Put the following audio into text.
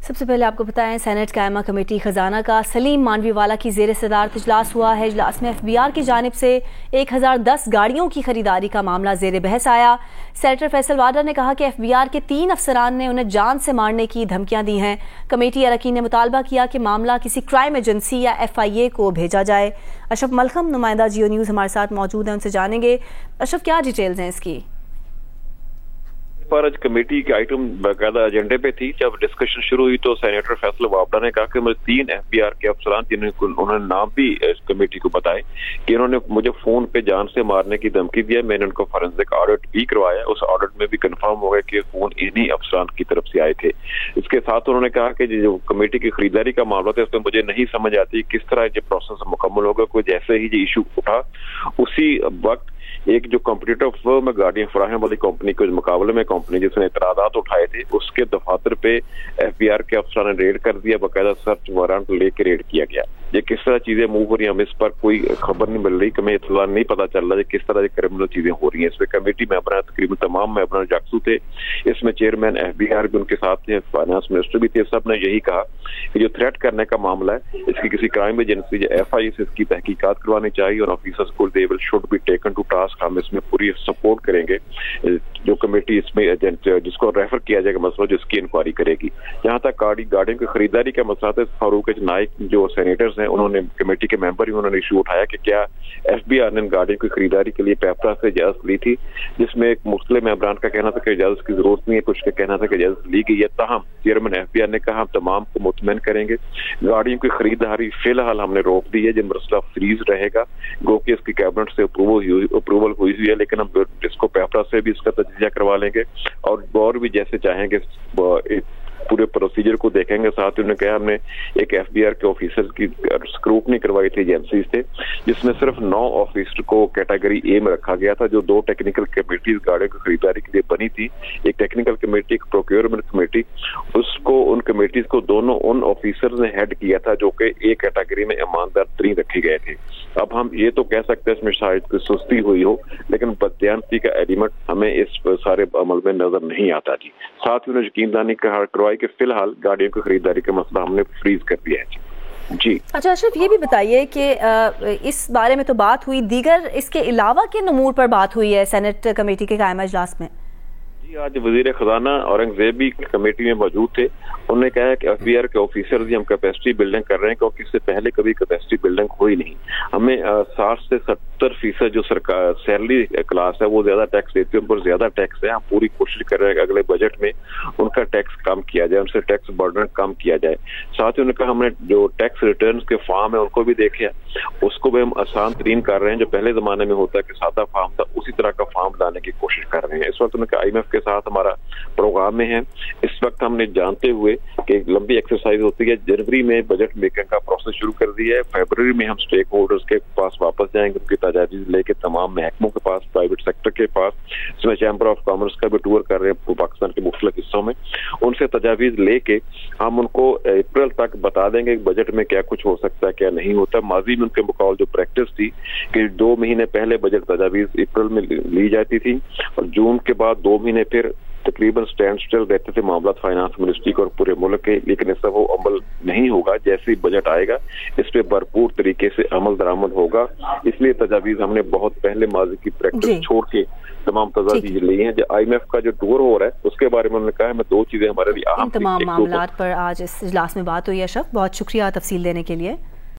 سب سے پہلے آپ کو بتائیں سینٹ قائمہ کمیٹی خزانہ کا سلیم مانوی والا کی زیر صدارت اجلاس ہوا ہے۔ اجلاس میں FBR کی جانب سے 1010 گاڑیوں کی خریداری کا معاملہ زیر بحث آیا۔ سینیٹر فیصل وارڈر نے کہا کہ FBR کے 3 افسران نے انہیں جان سے مارنے کی دھمکیاں دی ہیں۔ کمیٹی اراکین نے مطالبہ کیا کہ معاملہ کسی کرائم ایجنسی یا FIA کو بھیجا جائے۔ اشرف ملخم نمائندہ جیو نیوز ہمارے ساتھ موجود ہیں، ان سے جانیں گے اشرف کیا ڈیٹیلز ہیں اس کی؟ آج کمیٹی کے آئٹم باقاعدہ ایجنڈے پہ تھی۔ جب ڈسکشن شروع ہوئی تو سینیٹر فیصل وابڈا نے کہا کہ مجھے 3 FBR کے افسران انہوں نے نام بھی اس کمیٹی کو بتائے کہ انہوں نے مجھے فون پہ جان سے مارنے کی دھمکی دیا۔ میں نے ان کو فورینسک آڈٹ بھی کروایا، اس آڈٹ میں بھی کنفرم ہو گیا کہ فون انہی افسران کی طرف سے آئے تھے۔ اس کے ساتھ انہوں نے کہا کہ جو کمیٹی کی خریداری کا معاملہ تھا اس میں مجھے نہیں سمجھ آتی کس طرح یہ پروسیس مکمل ہوگا۔ کوئی جیسے ہی یہ ایشو اٹھا اسی وقت ایک جو کمپٹیٹو فرم ہے گاڑیاں فراہم والی کمپنی کے مقابلے میں کمپنی جس نے اعتراضات اٹھائے تھے اس کے دفاتر پہ FBR کے افسران نے ریڈ کر دیا، باقاعدہ سرچ وارنٹ لے کے ریڈ کیا گیا۔ یہ کس طرح چیزیں موو ہو رہی ہیں ہمیں اس پر کوئی خبر نہیں مل رہی، ہمیں اطلاع نہیں پتا چل رہا ہے کس طرح یہ کرمنل چیزیں ہو رہی ہیں۔ اس میں کمیٹی ممبران تقریباً تمام ممبران جاکسو تھے، اس میں چیئرمین FBR بھی ان کے ساتھ تھے، فائنانس منسٹر بھی تھے۔ سب نے یہی کہا کہ جو تھریٹ کرنے کا معاملہ ہے اس کی کسی کرائم ایجنسی یا FIA سے اس کی تحقیقات کروانی چاہیے اور آفیسرز کو they will should be taken to task. ہم اس میں پوری سپورٹ کریں گے جو کمیٹی اس میں جس کو ریفر کیا جائے گا مسئلہ جس کی انکوائری کرے گی۔ جہاں تک گاڑیوں کی خریداری کا مسئلہ ہے، فاروق نائک جو سینیٹرز ہیں انہوں نے کمیٹی کے ممبر ہی انہوں نے ایشو اٹھایا کہ کیا FBR نے گاڑیوں کی خریداری کے لیے پیپرا سے اجازت لی تھی، جس میں ایک مختلف ممبران کا کہنا تھا کہ اجازت کی ضرورت نہیں ہے، کچھ کا کہنا تھا کہ اجازت لی گئی ہے۔ تاہم چیئرمین FBR نے کہا ہم تمام کو مطمئن کریں گے، گاڑیوں کی خریداری فی الحال ہم نے روک دی ہے، جن مسئلہ فریز رہے گا گو کہ اس کی کیبنٹ سے اپروول ہوئی ہے، لیکن ہم اس کو پیپرا سے بھی اس کا تجزیہ کروا لیں گے اور بھی جیسے چاہیں گے پورے پروسیجر کو دیکھیں گے۔ ساتھ انہوں نے کہا ہم نے ایک FBR کے آفیسر کی اسکروٹنی کروائی تھی ایجنسیز سے، جس میں صرف 9 آفیسر کو کیٹیگری A میں رکھا گیا تھا، جو 2 ٹیکنیکل کمیٹیز گاڑیوں کی خریداری کے لیے بنی تھی، ایک ٹیکنیکل کمیٹی ایک پروکیورمنٹ کمیٹی۔ ان کمیٹیز کو دونوں ان آفیسرز نے ہیڈ کیا تھا جو کہ ایک کیٹیگری میں ایماندار ترین رکھے گئے تھے۔ اب ہم یہ تو کہہ سکتے ہیں اس میں شاید کوئی سستی ہوئی ہو، لیکن بددیانتی کا ایلیمنٹ ہمیں اس سارے عمل میں نظر نہیں آتا جی۔ ساتھ ہی انہوں نے یقین دہانی کروائی کہ فی الحال گاڑیوں کی خریداری کا مسئلہ ہم نے فریز کر دیا ہے جی۔ اچھا اشرف یہ بھی بتائیے کہ اس بارے میں تو بات ہوئی، دیگر اس کے علاوہ کن امور پر بات ہوئی ہے سینٹ کمیٹی کے قائمہ اجلاس میں؟ آج وزیر خزانہ اورنگزیب بھی کمیٹی میں موجود تھے، انہوں نے کہا کہ FBR کے آفیسرز ہم کیپیسٹی بلڈنگ کر رہے ہیں کیونکہ اس سے پہلے کبھی کیپیسٹی بلڈنگ ہوئی نہیں۔ ہمیں 60 سے 70% جو سرکار سیلری کلاس ہے وہ زیادہ ٹیکس دیتی ہے، ان پر زیادہ ٹیکس ہے۔ ہم پوری کوشش کر رہے ہیں کہ اگلے بجٹ میں ان کا ٹیکس کم کیا جائے، ان سے ٹیکس برڈن کم کیا جائے۔ ساتھ ہی انہوں نے کہا ہم نے جو ٹیکس ریٹرنز کے فارم ہیں ان کو بھی دیکھا، اس کو بھی ہم آسان ترین کر رہے ہیں۔ جو پہلے زمانے میں ہوتا ہے کہ سادہ فارم تھا اسی طرح کا فارم لانے کی کوشش کر رہے ہیں۔ اس وقت انہوں نے کہا IMF کے ساتھ ہمارا پروگرام میں ہے، اس وقت ہم نے جانتے ہوئے کہ ایک لمبی ایکسرسائز ہوتی ہے، جنوری میں بجٹ میکنگ کا پروسیس شروع کر دیا ہے، فیبروری میں ہم سٹیک ہولڈرز کے پاس واپس جائیں گے، ان کی تجاویز لے کے تمام محکموں کے پاس، پرائیویٹ سیکٹر کے پاس، اس میں چیمبر آف کامرس کا بھی ٹور کر رہے ہیں پاکستان کے مختلف حصوں میں، ان سے تجاویز لے کے ہم ان کو اپریل تک بتا دیں گے کہ بجٹ میں کیا کچھ ہو سکتا ہے کیا نہیں ہوتا۔ ماضی میں ان کے مقابل جو پریکٹس تھی کہ 2 مہینے پہلے بجٹ تجاویز اپریل میں لی جاتی تھی اور جون کے بعد 2 مہینے پھر تقریباً اسٹینڈ اسٹل رہتے تھے معاملات فائنانس منسٹری کو اور پورے ملک کے، لیکن اس کا وہ عمل نہیں ہوگا۔ جیسے ہی بجٹ آئے گا اس پہ بھرپور طریقے سے عمل درآمد ہوگا، اس لیے تجاویز ہم نے بہت پہلے ماضی کی پریکٹس چھوڑ کے تمام تجاویز لی ہیں۔ جو IMF کا جو ٹور ہو رہا ہے اس کے بارے میں انہوں نے کہا ہے 2 چیزیں ہمارے لیے اہم تمام معاملات پر آج اس اجلاس میں بات ہوئی ہے۔ اشرف بہت شکریہ تفصیل دینے کے لیے۔